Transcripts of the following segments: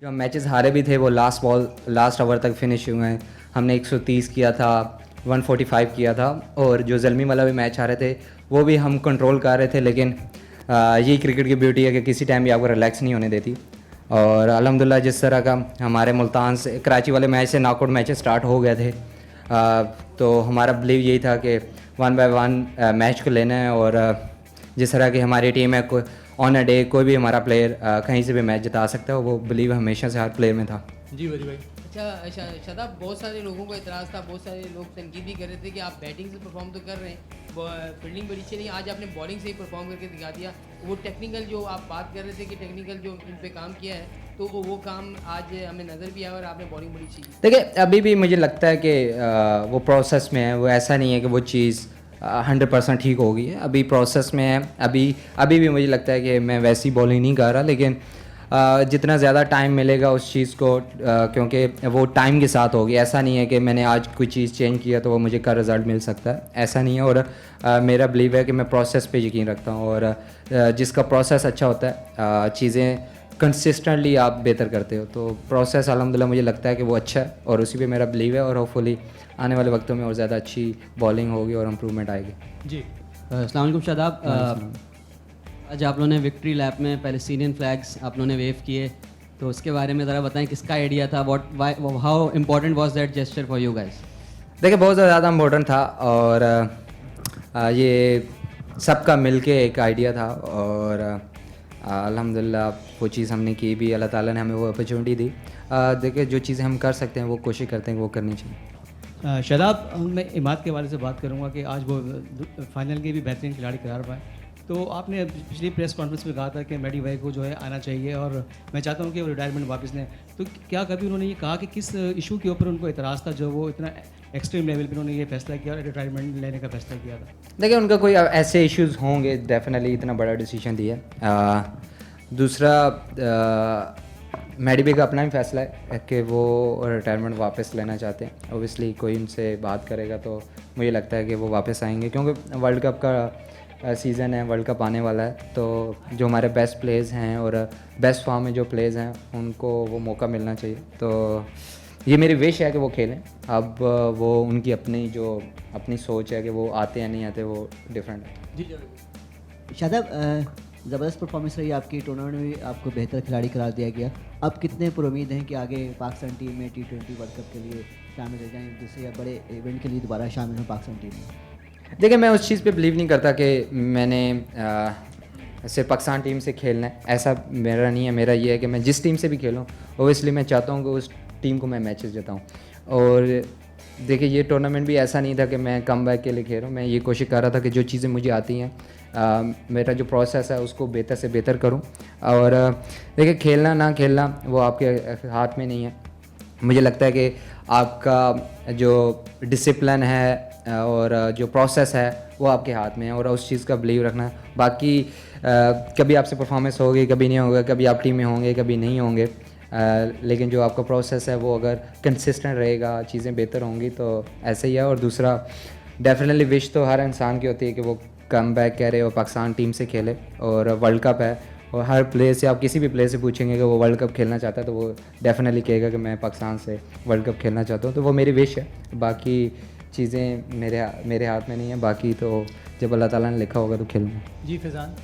जो हम मैचेस हारे भी थे वो लास्ट ओवर तक फिनिश हुए हैं। हमने 130 किया था, 145 किया था, और जो ज़ल्मी वाला भी मैच हारे थे वो भी हम कंट्रोल कर रहे थे। लेकिन यही क्रिकेट की ब्यूटी है कि किसी टाइम भी आपको रिलैक्स नहीं होने देती। और अल्हम्दुलिल्लाह जिस तरह का हमारे मुल्तान से कराची वाले मैच से नॉकआउट मैचेस स्टार्ट हो गए थे, तो हमारा बिलीव यही था कि वन बाय वन मैच को लेना है। और जिस तरह की हमारी टीम है, कोई ऑन अ डे कोई भी हमारा प्लेयर कहीं से भी मैच जिता सकता है, वो बिलीव हमेशा से हर प्लेयर में था। जी वरी भाई। अच्छा शादाब, बहुत सारे लोगों को एतराज़ था, बहुत सारे लोग तनकीद भी कर रहे थे कि आप बैटिंग से परफॉर्म तो कर रहे हैं, फील्डिंग बड़ी अच्छी नहीं, आज आपने बॉलिंग से ही परफॉर्म करके दिखा दिया। वो टेक्निकल जो आप बात कर रहे थे कि टेक्निकल जो इन पे काम किया है, तो वो काम आज हमें नज़र भी आया और आपने बॉलिंग बड़ी अच्छी की। देखिए, अभी भी मुझे लगता है कि वो प्रोसेस में है। वो ऐसा नहीं है कि वो चीज़ 100% ठीक हो गई है, अभी प्रोसेस में है। अभी अभी भी मुझे लगता है कि मैं वैसी बॉलिंग नहीं कर रहा, लेकिन जितना ज़्यादा टाइम मिलेगा उस चीज़ को, क्योंकि वो टाइम के साथ होगी। ऐसा नहीं है कि मैंने आज कोई चीज़ चेंज किया तो वो मुझे का रिज़ल्ट मिल सकता है, ऐसा नहीं है। और मेरा बिलीव है कि मैं प्रोसेस पे यकीन रखता हूँ, और जिसका प्रोसेस अच्छा होता है, चीज़ें कंसिस्टेंटली आप बेहतर करते हो। तो प्रोसेस अल्हम्दुलिल्लाह मुझे लगता है कि वो अच्छा है, और उसी पे मेरा बिलीव है। और होपफुली आने वाले वक्तों में और ज़्यादा अच्छी बॉलिंग होगी और इम्प्रूवमेंट आएगी। जी अस्सलाम वालेकुम शादाब। आज आप लोगों ने विक्ट्री लैप में पैलेस्टीनियन फ्लैग्स आप लोगों ने वेव किए, तो उसके बारे में ज़रा बताएं, किसका आइडिया था, how important was that gesture for you guys? देखिए, बहुत ज़्यादा इम्पोर्टेंट था, और ये सबका मिलके एक आइडिया था। और अल्हम्दुलिल्लाह वो चीज़ हमने की भी, अल्लाह ताला ने हमें वो अपॉर्चुनिटी दी। देखिए, जो चीज़ें हम कर सकते हैं वो कोशिश करते हैं कि वो करनी चाहिए। शादाब, मैं इमाद के हवाले से बात करूंगा कि आज वो फाइनल के भी बेहतरीन खिलाड़ी करार पाए। तो आपने पिछली प्रेस कॉन्फ्रेंस में कहा था कि मैडी वाई को जो है आना चाहिए, और मैं चाहता हूं कि वो रिटायरमेंट वापस लें। तो क्या कभी उन्होंने ये कहा कि किस इशू के ऊपर उनको एतराज़ था जो वो इतना एक्सट्रीम लेवल पर उन्होंने ये फैसला किया और रिटायरमेंट लेने का फैसला किया था? देखिए, उनका कोई ऐसे इश्यूज होंगे, डेफिनेटली इतना बड़ा डिसीजन दिया। दूसरा, मैडी का अपना ही फैसला है कि वो रिटायरमेंट वापस लेना चाहते हैं। ओबियसली कोई उनसे बात करेगा तो मुझे लगता है कि वो वापस आएंगे, क्योंकि वर्ल्ड कप का सीज़न है, वर्ल्ड कप आने वाला है। तो जो हमारे बेस्ट प्लेयर्स हैं और बेस्ट फॉर्म में जो प्लेयर्स हैं उनको वो मौका मिलना चाहिए। तो ये मेरी विश है कि वो खेलें। अब वो उनकी अपनी सोच है कि वो आते या नहीं आते, वो डिफरेंट है। जी शादाब, ज़बरदस्त परफॉर्मेंस रही आपकी, टूर्नामेंट में भी आपको बेहतर खिलाड़ी करार दिया गया। अब कितने पुरुमीद हैं कि आगे पाकिस्तान टीम में T20 वर्ल्ड कप के लिए शामिल हो जाएँ, दूसरे या बड़े इवेंट के लिए दोबारा शामिल हों पाकिस्तान टीम में? देखिए, मैं उस चीज़ पे बिलीव नहीं करता कि मैंने सिर्फ पाकिस्तान टीम से खेलना है, ऐसा मेरा नहीं है। मेरा ये है कि मैं जिस टीम से भी खेलूँ, ओबियसली मैं चाहता हूँ कि उस टीम को मैं मैचेस जिताऊँ। और देखिए, ये टूर्नामेंट भी ऐसा नहीं था कि मैं कम बैक के लिए खेल रहा हूँ। मैं ये कोशिश कर रहा था कि जो चीज़ें मुझे आती हैं, मेरा जो प्रोसेस है उसको बेहतर से बेहतर करूँ। और देखिए, खेलना ना खेलना वो आपके हाथ में नहीं है। मुझे लगता है कि आपका जो डिसिप्लिन है और जो प्रोसेस है वो आपके हाथ में है, और उस चीज़ का बिलीव रखना है। बाकी कभी आपसे परफॉर्मेंस होगी, कभी नहीं होगा, कभी आप टीम में होंगे, कभी नहीं होंगे, लेकिन जो आपका प्रोसेस है वो अगर कंसिस्टेंट रहेगा, चीज़ें बेहतर होंगी, तो ऐसे ही है। और दूसरा, डेफिनेटली विश तो हर इंसान की होती है कि वो कम बैक करे और पाकिस्तान टीम से खेले। और वर्ल्ड कप है, और हर प्लेयर से, आप किसी भी प्लेयर से पूछेंगे कि वो वर्ल्ड कप खेलना चाहता है, तो वो डेफिनेटली कहेगा कि मैं पाकिस्तान से वर्ल्ड कप खेलना चाहता हूँ। तो वो मेरी विश है। बाकी चीज़ें मेरे हाथ में नहीं है। बाकी तो जब अल्लाह ताला ने लिखा होगा तो खेलूँगा। जी फैज़ान।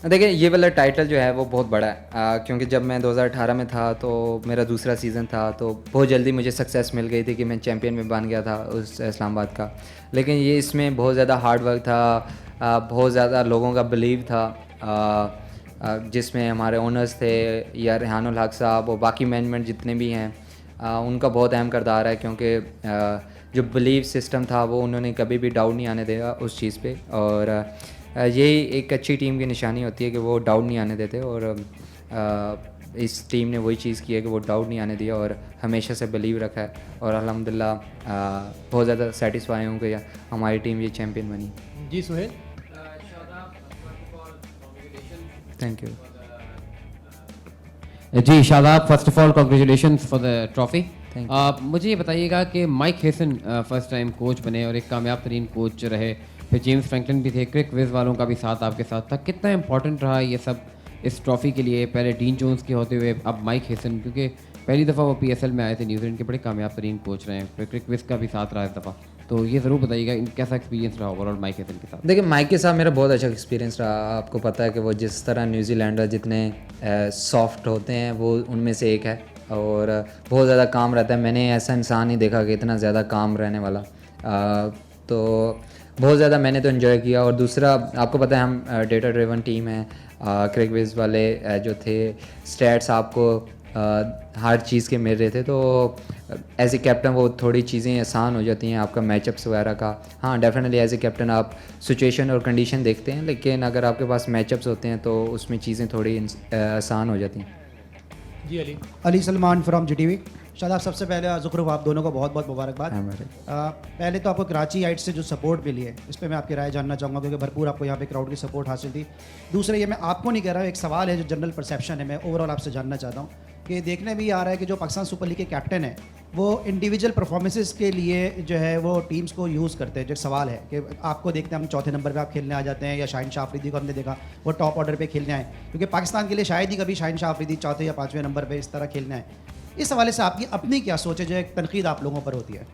देखिए, ये वाला टाइटल जो है वो बहुत बड़ा है, क्योंकि जब मैं 2018 में था तो मेरा दूसरा सीज़न था, तो बहुत जल्दी मुझे सक्सेस मिल गई थी कि मैं चैम्पियन में बन गया था उस इस्लामाबाद का। लेकिन ये इसमें बहुत ज़्यादा हार्ड वर्क था, बहुत ज़्यादा लोगों का बिलीव था, जिसमें हमारे ओनर्स थे या रेहानुल हक साहब और बाकी मैनेजमेंट जितने भी हैं, उनका बहुत अहम किरदार है। क्योंकि जो बिलीव सिस्टम था वो उन्होंने कभी भी डाउट नहीं आने दिया उस चीज़ पे। और यही एक अच्छी टीम की निशानी होती है कि वो डाउट नहीं आने देते। और इस टीम ने वही चीज़ की है कि वो डाउट नहीं आने दिया और हमेशा से बिलीव रखा है। और अल्हम्दुलिल्लाह बहुत ज़्यादा सेटिस्फाई हूँ कि हमारी टीम ये चैम्पियन बनी। जी सुहेल। Thank you. जी Shadab, first of all congratulations for the trophy. Thank मुझे ये बताइएगा कि Mike Hesson first time coach बने और एक कामयाब तरीन कोच रहे, फिर जेम्स फ्रैंकलिन भी थे, क्रिक विज वालों का भी साथ आपके साथ था, कितना इंपॉर्टेंट रहा ये सब इस ट्रॉफी के लिए? पहले डीन जोन्स के होते हुए अब माइक हेसन, क्योंकि पहली दफ़ा वो PSL में आए थे, न्यूजीलैंड के बड़े कामयाब तरीन कोच रहे हैं, फिर क्रिक विज का भी साथ रहा इस दफ़ा, तो ये ज़रूर बताइएगा कैसा एक्सपीरियंस रहा ओवरऑल माइक हेसन के साथ? देखिए माइक के साथ मेरा बहुत अच्छा एक्सपीरियंस रहा। आपको पता है कि वो जिस तरह न्यूजीलैंडर जितने सॉफ्ट होते हैं वो उनमें से एक है और बहुत ज़्यादा काम रहता है। मैंने ऐसा इंसान नहीं देखा कि इतना ज़्यादा काम रहने वाला। तो बहुत ज़्यादा मैंने तो इन्जॉय किया। और दूसरा आपको पता है हम डेटा ड्रिवन टीम है। क्रिक विज वाले जो थे स्टैट्स आपको हर चीज़ के मिल रहे थे, तो एज ए कैप्टन वो थोड़ी चीज़ें आसान हो जाती हैं आपका मैचअप्स वगैरह का। हाँ डेफिनेटली एज ए कैप्टन आप सिचुएशन और कंडीशन देखते हैं, लेकिन अगर आपके पास मैचअप्स होते हैं तो उसमें चीज़ें थोड़ी आसान हो जाती हैं। जी अली। Ali Salman from GTV। शादाब, सबसे पहले ज़ुखरुफ आप दोनों को बहुत बहुत मुबारकबाद। हमारे पहले तो आपको कराची हाइट से जो सपोर्ट मिली है इस पर मैं आपकी राय जानना चाहूँगा, क्योंकि भरपूर आपको यहाँ पे क्राउड की सपोर्ट हासिल थी। दूसरा ये मैं आपको नहीं कह रहा हूँ, एक सवाल है जो जनरल परसेप्शन है, मैं ओवरऑल आपसे जानना चाहता हूँ कि देखने में ये आ रहा है कि जो पाकिस्तान सुपर लीग के कैप्टन है वो इंडिविजुअल परफॉर्मेंसेस के लिए जो है वो टीम्स को यूज़ करते हैं। जो सवाल है कि आपको देखते हैं हम चौथे नंबर पे आप खेलने आ जाते हैं, या शाहीन शाह अफरीदी को हमने देखा वो टॉप ऑर्डर पे खेलने आए, क्योंकि पाकिस्तान के लिए शायद ही कभी शाहीन शाह अफरीदी चौथे या पाँचवें नंबर पे इस तरह खेलने आए। इस हवाले से आपकी अपनी क्या सोच है जो एक तनकीद आप लोगों पर होती है?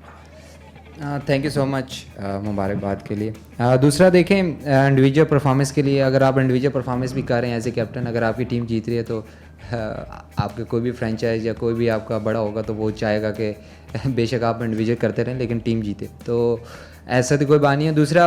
थैंक यू सो मच मुबारकबाद के लिए। दूसरा देखें इंडिविजुअल परफॉर्मेंस के लिए, अगर आप इंडिविजुअल परफॉर्मेंस भी कर रहे हैं एज ए कैप्टन, अगर आपकी टीम जीत रही है तो आपके कोई भी फ्रेंचाइज या कोई भी आपका बड़ा होगा तो वो चाहेगा कि बेशक आप इंडिविजुअल करते रहें लेकिन टीम जीते, तो ऐसा तो कोई बात नहीं है। दूसरा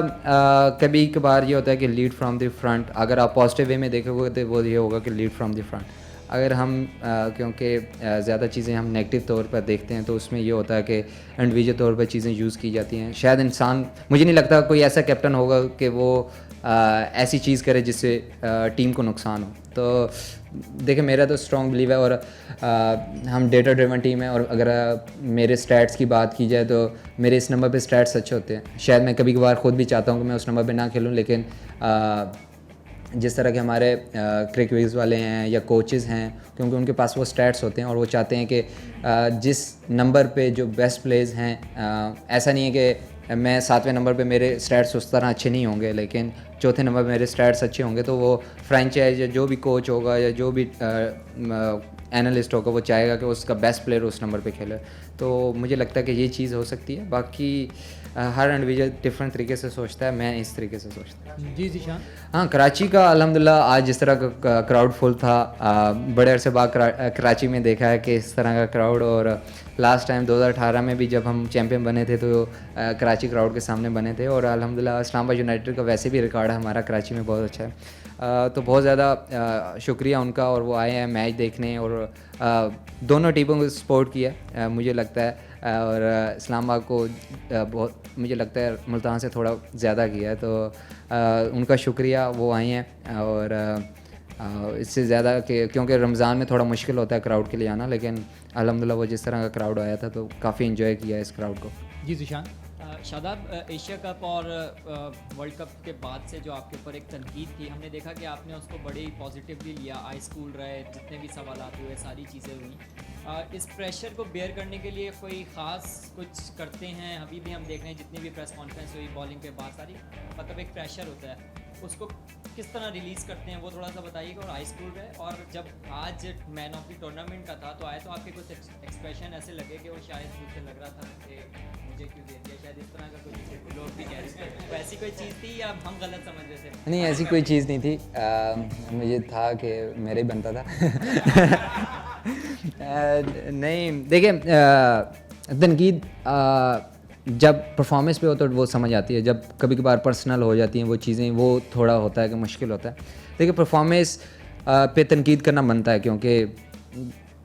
कभी कभार ये होता है कि लीड फ्रॉम द फ्रंट, अगर आप पॉजिटिव वे में देखोगे तो वो ये होगा कि लीड फ्रॉम द फ्रंट। अगर हम क्योंकि ज़्यादा चीज़ें हम नेगेटिव तौर पर देखते हैं तो उसमें ये होता है कि इंडिविजुअल तौर पर चीज़ें यूज़ की जाती हैं। शायद इंसान, मुझे नहीं लगता कोई ऐसा कैप्टन होगा कि वो ऐसी चीज़ करे जिससे टीम को नुकसान हो। तो देखिए मेरा तो स्ट्रॉन्ग बिलीव है और हम डेटा ड्रिवन टीम है, और अगर मेरे स्टैट्स की बात की जाए तो मेरे इस नंबर पे स्टैट्स अच्छे होते हैं। शायद मैं कभी कभार ख़ुद भी चाहता हूँ कि मैं उस नंबर पे ना खेलूँ, लेकिन जिस तरह के हमारे क्रिक विज वाले हैं या कोचेस हैं, क्योंकि उनके पास वो स्टैट्स होते हैं और वो चाहते हैं कि जिस नंबर पे जो बेस्ट प्लेयर्स हैं, ऐसा नहीं है कि मैं 7वें नंबर पे मेरे स्टैट्स उस तरह अच्छे नहीं होंगे, लेकिन चौथे नंबर पे मेरे स्टैट्स अच्छे होंगे, तो वो फ्रेंचाइज या जो भी कोच होगा या जो भी एनालिस्ट होगा वो चाहेगा कि उसका बेस्ट प्लेयर उस नंबर पे खेले। तो मुझे लगता है कि ये चीज़ हो सकती है। बाकी हर इंडिविजुअल डिफरेंट तरीके से सोचता है, मैं इस तरीके से सोचता हूँ। जी जीशान। हाँ कराची का अल्हम्दुलिल्लाह आज जिस तरह का क्राउड फुल था, बड़े अरसे बाद कराची में देखा है कि इस तरह का क्राउड। और लास्ट टाइम 2018 में भी जब हम चैम्पियन बने थे तो कराची क्राउड के सामने बने थे, और अल्हम्दुलिल्लाह इस्लामाबाद यूनाइटेड का वैसे भी रिकॉर्ड है हमारा कराची में बहुत अच्छा है। तो बहुत ज़्यादा शुक्रिया उनका, और वो आए हैं मैच देखने और दोनों टीमों को सपोर्ट किया मुझे लगता है। और इस्लामाबाद को बहुत मुझे लगता है मुल्तान से थोड़ा ज़्यादा किया है, तो उनका शुक्रिया, वो आए हैं। और इससे ज़्यादा कि क्योंकि रमज़ान में थोड़ा मुश्किल होता है क्राउड के लिए आना, लेकिन अल्हम्दुलिल्लाह वो जिस तरह का क्राउड आया था तो काफ़ी इन्जॉय किया इस क्राउड को। जी जीशान। शादाब, एशिया कप और वर्ल्ड कप के बाद से जो आपके ऊपर एक तनकीद थी, हमने देखा कि आपने उसको बड़े ही पॉजिटिवली लिया, आई स्कूल रहे, जितने भी सवाल हुए सारी चीज़ें हुई। इस प्रेशर को बेयर करने के लिए कोई ख़ास कुछ करते हैं? अभी भी हम देख रहे हैं जितनी भी प्रेस कॉन्फ्रेंस हुई बॉलिंग के बाद सारी, मतलब एक प्रेशर होता है, उसको किस तरह रिलीज़ करते हैं वो थोड़ा सा बताइएगा। और हाई स्कूल रहे, और जब आज मैन ऑफ द टूर्नामेंट का था तो आए तो आपके कुछ एक्सप्रेशन ऐसे लगे कि वो शायद मुझे लग रहा था कि मुझे क्यों दे दिया, शायद इस तरह का कुछ लोग भी कह रहे थे। तो ऐसी कोई चीज़ थी या हम गलत समझ रहे थे? नहीं ऐसी कोई चीज़ नहीं थी, मुझे था कि मेरा ही बनता था। नहीं देखिए तनकीद जब परफॉर्मेंस पे हो तो वो समझ आती है, जब कभी कभार पर्सनल हो जाती हैं वो चीज़ें, वो थोड़ा होता है कि मुश्किल होता है। देखिए परफॉर्मेंस पे तनकीद करना बनता है, क्योंकि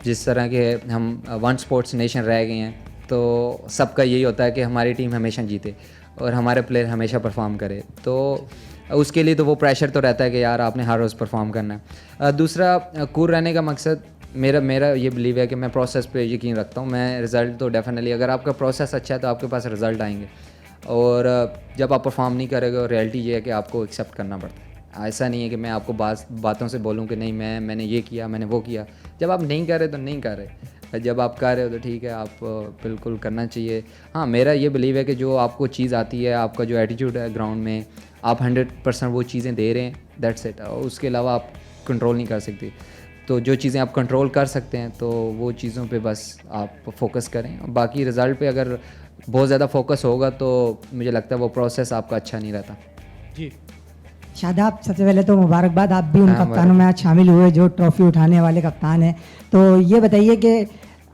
जिस तरह के हम वन स्पोर्ट्स नेशन रह गए हैं तो सबका यही होता है कि हमारी टीम हमेशा जीते और हमारे प्लेयर हमेशा परफॉर्म करे, तो उसके लिए तो वो प्रेशर तो रहता है कि यार आपने हर रोज़ परफॉर्म करना है। दूसरा कूल रहने का मकसद मेरा ये बिलीव है कि मैं प्रोसेस पे यकीन रखता हूँ। मैं रिज़ल्ट तो डेफिनेटली, अगर आपका प्रोसेस अच्छा है तो आपके पास रिज़ल्ट आएंगे। और जब आप परफॉर्म नहीं करोगे और रियलिटी ये है कि आपको एक्सेप्ट करना पड़ता है। ऐसा नहीं है कि मैं आपको बातों से बोलूँ कि नहीं मैंने ये किया, मैंने वो किया। जब आप नहीं कर रहे तो नहीं कर रहे, जब आप कर रहे हो तो ठीक है, आप बिल्कुल करना चाहिए। हाँ, मेरा ये बिलीव है कि जो आपको चीज़ आती है, आपका जो एटीट्यूड है ग्राउंड में, आप 100% वो चीज़ें दे रहे हैं, दैट्स इट। उसके अलावा आप कंट्रोल नहीं कर सकते। तो जो चीज़ें आप कंट्रोल कर सकते हैं तो वो चीज़ों पे बस आप फोकस करें। बाकी रिज़ल्ट पे अगर बहुत ज़्यादा फोकस होगा तो मुझे लगता है वो प्रोसेस आपका अच्छा नहीं रहता। जी शादाब, सबसे पहले तो मुबारकबाद, आप भी उन हाँ, कप्तानों में आज शामिल हुए जो ट्रॉफी उठाने वाले कप्तान हैं। तो ये बताइए कि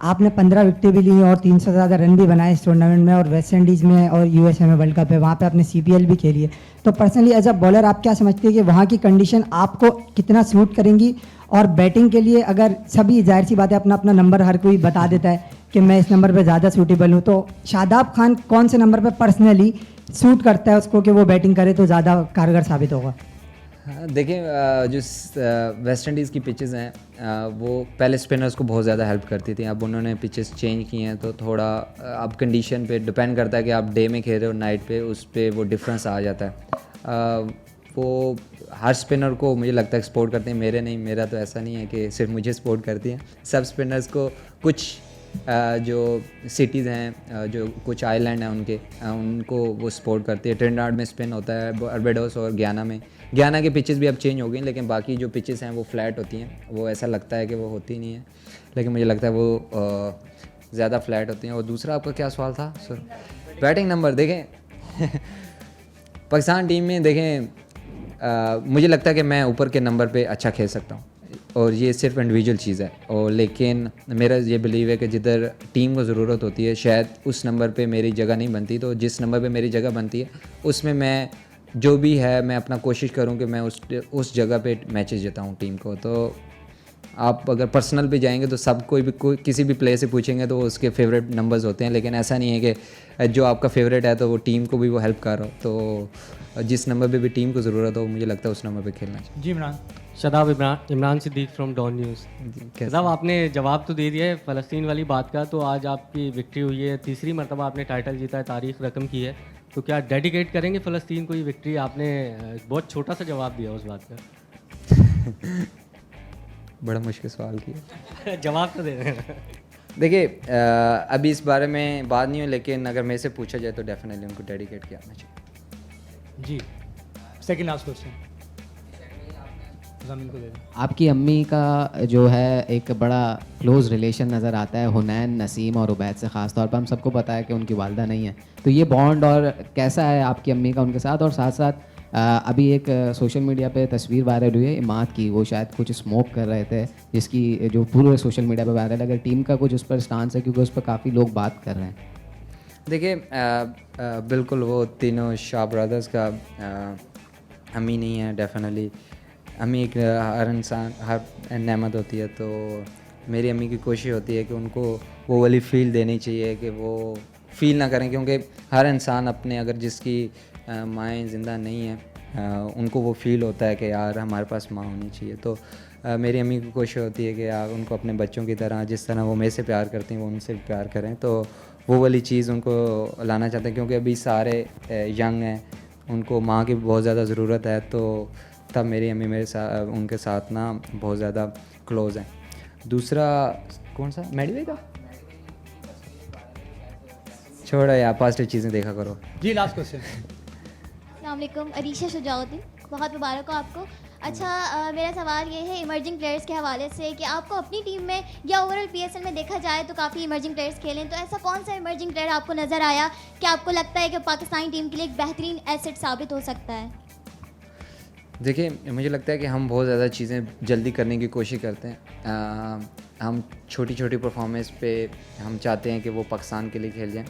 आपने 15 विकेटें भी ली और 300 से ज़्यादा रन भी बनाए इस टूर्नामेंट में, और वेस्ट इंडीज़ में और यूएसए में वर्ल्ड कप है, वहाँ पे आपने सीपीएल भी खेली है। तो पर्सनली एज अ बॉलर आप क्या समझते हैं कि वहाँ की कंडीशन आपको कितना सूट करेंगी? और बैटिंग के लिए अगर सभी, जाहिर सी बात है, अपना अपना नंबर हर कोई बता देता है कि मैं इस नंबर पे ज़्यादा सूटेबल हूँ, तो शादाब खान कौन से नंबर पे पर्सनली सूट करता है उसको कि वो बैटिंग करे तो ज़्यादा कारगर साबित होगा? हाँ, देखिए जो वेस्ट इंडीज़ की पिचेस हैं वो पहले स्पिनर्स को बहुत ज़्यादा हेल्प करती थी। अब उन्होंने पिचेस चेंज की हैं तो थोड़ा अब कंडीशन पे डिपेंड करता है कि आप डे में खेल रहे हो नाइट पे, उस पर वो डिफरेंस आ जाता है। वो हर स्पिनर को मुझे लगता है एक्सपोर्ट करते हैं, मेरा तो ऐसा नहीं है कि सिर्फ मुझे सपोर्ट करती हैं। सब स्पिनर्स को कुछ जो सिटीज़ हैं, जो कुछ आइलैंड हैं उनको वो सपोर्ट करती है। ट्रिनिडाद में स्पिन होता है, बारबाडोस और गयाना के पिचेस भी अब चेंज हो गई, लेकिन बाकी जो पिचेस हैं वो फ्लैट होती हैं। वो ऐसा लगता है कि वो होती नहीं है, लेकिन मुझे लगता है वो ज़्यादा फ्लैट होती हैं। और दूसरा आपका क्या सवाल था सर? बैटिंग नंबर देखें पाकिस्तान टीम में देखें मुझे लगता है कि मैं ऊपर के नंबर पे अच्छा खेल सकता हूँ, और ये सिर्फ इंडिविजुअल चीज़ है। और लेकिन मेरा ये बिलीव है कि जिधर टीम को ज़रूरत होती है शायद उस नंबर पे मेरी जगह नहीं बनती, तो जिस नंबर पे मेरी जगह बनती है उसमें मैं जो भी है मैं अपना कोशिश करूँ कि मैं उस जगह पे मैचेस जिताऊँ टीम को। तो आप अगर पर्सनल पे जाएंगे तो सब कोई किसी भी प्लेयर से पूछेंगे तो उसके फेवरेट नंबर्स होते हैं, लेकिन ऐसा नहीं है कि जो आपका फेवरेट है तो वो टीम को भी वो हेल्प कर रहा हो। तो जिस नंबर पे भी टीम को ज़रूरत हो मुझे लगता है उस नंबर पे खेलना चाहिए। जी Imran. Shadab, Imran Siddique from Dawn News. Shadab, आपने जवाब तो दे दिया है फ़लस्तीन वाली बात का, तो आज आपकी विक्ट्री हुई है, तीसरी मरतबा आपने टाइटल जीता है, तारीख रकम की है, तो क्या डेडिकेट करेंगे फ़लस्तीन को ये विक्ट्री? आपने बहुत छोटा सा जवाब दिया उस बात का। बड़ा मुश्किल सवाल किया। जवाब तो दे रहे हैं। देखिए अभी इस बारे में बात नहीं हुई, लेकिन अगर मेरे से पूछा जाए तो डेफिनेटली उनको डेडिकेट किया जाना चाहिए। जी सेकंड लास्ट क्वेश्चन जमीन को दे दें। आपकी अम्मी का जो है एक बड़ा क्लोज़ रिलेशन नज़र आता है हुनैन, नसीम और उबैद से। ख़ास तौर पर हम सबको पता है कि उनकी वालदा नहीं है, तो ये बॉन्ड और कैसा है आपकी अम्मी का उनके साथ? और साथ साथ अभी एक सोशल मीडिया पे तस्वीर वायरल हुई है इमाद की, वो शायद कुछ स्मोक कर रहे थे, जिसकी जो पूरे सोशल मीडिया पे वायरल है। अगर टीम का कुछ उस पर स्टांस है, क्योंकि उस पर काफ़ी लोग बात कर रहे हैं। देखिए बिल्कुल वो तीनों शाह ब्रदर्स का अम्मी नहीं है। डेफिनेटली अम्मी एक हर इंसान हर नेमत होती है, तो मेरी अम्मी की कोशिश होती है कि उनको वो वाली फील देनी चाहिए कि वो फील ना करें, क्योंकि हर इंसान अपने अगर जिसकी माएँ ज़िंदा नहीं हैं उनको वो फील होता है कि यार हमारे पास माँ होनी चाहिए। तो मेरी अम्मी की कोशिश होती है कि यार उनको अपने बच्चों की तरह, जिस तरह वो मेरे से प्यार करती हैं वो उनसे भी प्यार करें। तो वो वाली चीज़ उनको लाना चाहते हैं, क्योंकि अभी सारे यंग हैं, उनको माँ की बहुत ज़्यादा ज़रूरत है। तो तब मेरी अम्मी मेरे साथ उनके साथ ना बहुत ज़्यादा क्लोज़ हैं। दूसरा कौन सा मेडिवे का छोड़ा यार, पॉजिटिव चीज़ें देखा करो। जी लास्ट क्वेश्चन। अस्सलामुअलैकुम, अरीशा शुजाउद्दीन, बहुत मुबारक हो आपको। अच्छा मेरा सवाल ये है इमर्जिंग प्लेयर्स के हवाले से कि आपको अपनी टीम में या ओवरऑल पीएसएल में देखा जाए तो काफ़ी इमर्जिंग प्लेयर्स खेलें, तो ऐसा कौन सा इमर्जिंग प्लेयर आपको नज़र आया कि आपको लगता है कि पाकिस्तानी टीम के लिए एक बेहतरीन एसेट साबित हो सकता है? देखिए मुझे लगता है कि हम बहुत ज़्यादा चीज़ें जल्दी करने की कोशिश करते हैं। हम छोटी छोटी परफॉर्मेंस पे हम चाहते हैं कि वो पाकिस्तान के लिए खेल जाएं।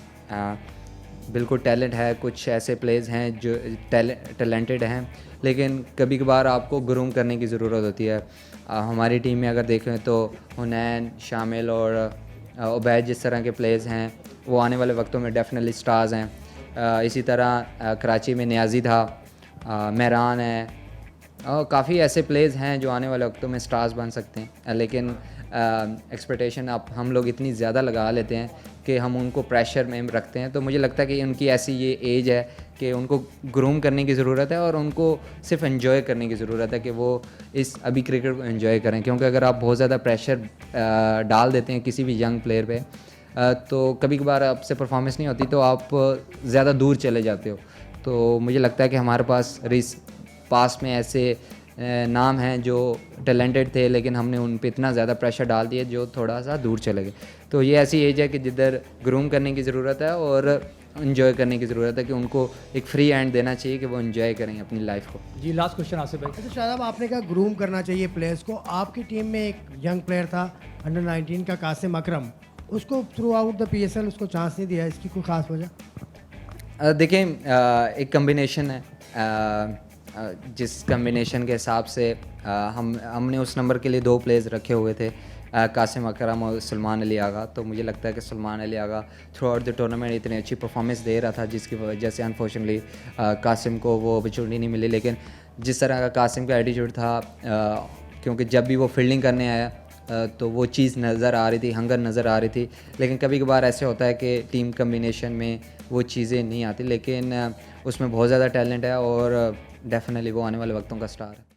बिल्कुल टैलेंट है, कुछ ऐसे प्लेयर्स हैं जो टैलेंटेड हैं, लेकिन कभी कभार आपको ग्रूम करने की ज़रूरत होती है। हमारी टीम में अगर देखें तो हुनैन, शामिल और उबैद जिस तरह के प्लेयर्स हैं वो आने वाले वक्तों में डेफिनेटली स्टार्स हैं। इसी तरह कराची में नियाज़ी था, मेहरान है, और काफ़ी ऐसे प्लेयर्स हैं जो आने वाले वक्तों में स्टार्स बन सकते हैं। लेकिन एक्सपेक्टेशन आप हम लोग इतनी ज़्यादा लगा लेते हैं कि हम उनको प्रेशर में रखते हैं। तो मुझे लगता है कि उनकी ऐसी ये एज है कि उनको ग्रूम करने की ज़रूरत है और उनको सिर्फ एंजॉय करने की ज़रूरत है कि वो इस अभी क्रिकेट को एंजॉय करें। क्योंकि अगर आप बहुत ज़्यादा प्रेशर डाल देते हैं किसी भी यंग प्लेयर पे तो कभी कभार आपसे परफॉर्मेंस नहीं होती तो आप ज़्यादा दूर चले जाते हो। तो मुझे लगता है कि हमारे पास में ऐसे नाम हैं जो टैलेंटेड थे लेकिन हमने उन पे इतना ज़्यादा प्रेशर डाल दिया जो थोड़ा सा दूर चले गए। तो ये ऐसी एज है कि जिधर ग्रूम करने की ज़रूरत है और इन्जॉय करने की ज़रूरत है कि उनको एक फ्री हैंड देना चाहिए कि वो इन्जॉय करें अपनी लाइफ को। जी लास्ट क्वेश्चन आसिफ भाई। तो शादाब आपने कहा ग्रूम करना चाहिए प्लेयर्स को, आपकी टीम में एक यंग प्लेयर था अंडर 19 का कासिम अकरम, उसको थ्रू आउट द PSL उसको चांस नहीं दिया, इसकी कोई ख़ास वजह? देखें एक कम्बिनेशन है जिस कम्बिनेशन के हिसाब से हमने उस नंबर के लिए 2 प्लेयर्स रखे हुए थे कासिम अकरम और सलमान अली आगा। तो मुझे लगता है कि Salman Ali Agha through out the tournament इतनी अच्छी परफॉर्मेंस दे रहा था जिसकी वजह से अनफॉर्चुनेटली कासिम को वो अपॉर्चुनिटी नहीं मिली। लेकिन जिस तरह का कासिम का एटीट्यूड था क्योंकि जब भी वो फील्डिंग करने आया तो वो चीज़ नज़र आ रही थी, हंगर नज़र आ रही थी। लेकिन कभी कभार ऐसे होता है कि टीम कम्बिनेशन में वो चीज़ें नहीं आती, लेकिन उसमें बहुत ज़्यादा टैलेंट है और डेफिनेटली वो आने वाले वक्तों का स्टार है।